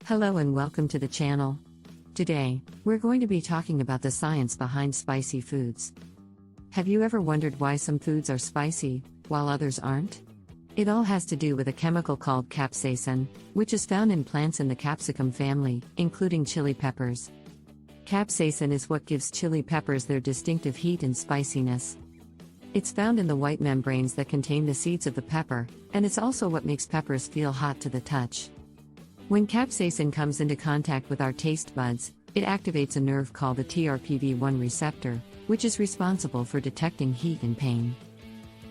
Hello and welcome to the channel. Today, we're going to be talking about the science behind spicy foods. Have you ever wondered why some foods are spicy, while others aren't? It all has to do with a chemical called capsaicin, which is found in plants in the capsicum family, including chili peppers. Capsaicin is what gives chili peppers their distinctive heat and spiciness. It's found in the white membranes that contain the seeds of the pepper, and it's also what makes peppers feel hot to the touch. When capsaicin comes into contact with our taste buds, it activates a nerve called the TRPV1 receptor, which is responsible for detecting heat and pain.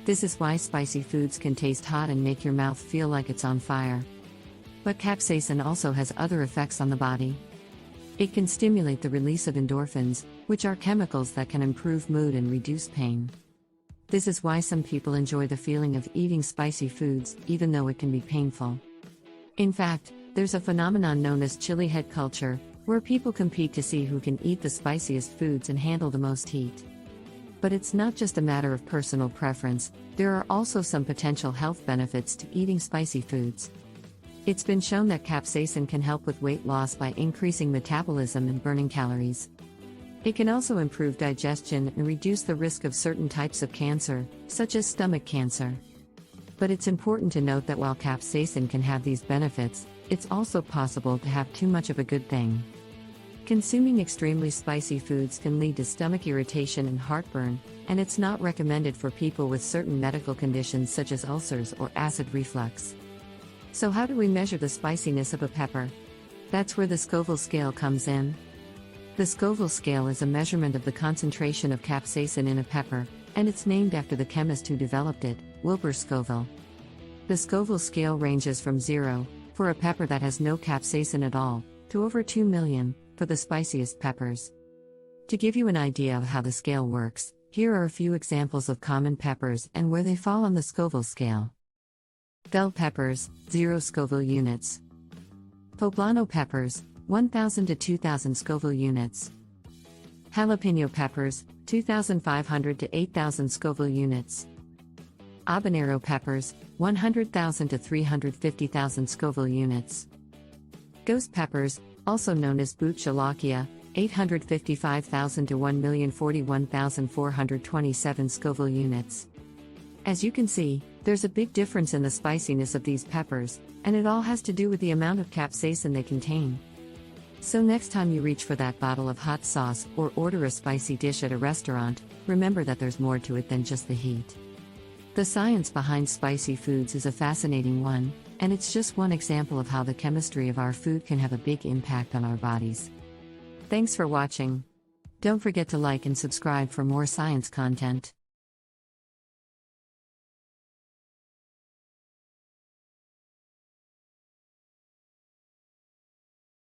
This is why spicy foods can taste hot and make your mouth feel like it's on fire. But capsaicin also has other effects on the body. It can stimulate the release of endorphins, which are chemicals that can improve mood and reduce pain. This is why some people enjoy the feeling of eating spicy foods, even though it can be painful. In fact, there's a phenomenon known as chili head culture, where people compete to see who can eat the spiciest foods and handle the most heat. But it's not just a matter of personal preference, there are also some potential health benefits to eating spicy foods. It's been shown that capsaicin can help with weight loss by increasing metabolism and burning calories. It can also improve digestion and reduce the risk of certain types of cancer, such as stomach cancer. But it's important to note that while capsaicin can have these benefits, it's also possible to have too much of a good thing. Consuming extremely spicy foods can lead to stomach irritation and heartburn, and it's not recommended for people with certain medical conditions such as ulcers or acid reflux. So how do we measure the spiciness of a pepper? That's where the Scoville scale comes in. The Scoville scale is a measurement of the concentration of capsaicin in a pepper, and it's named after the chemist who developed it, Wilbur Scoville. The Scoville scale ranges from 0, for a pepper that has no capsaicin at all, to over 2 million, for the spiciest peppers. To give you an idea of how the scale works, here are a few examples of common peppers and where they fall on the Scoville scale. Bell peppers, 0 Scoville units. Poblano peppers, 1,000 to 2,000 Scoville units. Jalapeno peppers, 2,500 to 8,000 Scoville units. Habanero peppers, 100,000 to 350,000 Scoville units. Ghost peppers, also known as Buchalakia, 855,000 to 1,041,427 Scoville units. As you can see, there's a big difference in the spiciness of these peppers, and it all has to do with the amount of capsaicin they contain. So next time you reach for that bottle of hot sauce or order a spicy dish at a restaurant, remember that there's more to it than just the heat. The science behind spicy foods is a fascinating one, and it's just one example of how the chemistry of our food can have a big impact on our bodies. Thanks for watching. Don't forget to like and subscribe for more science content.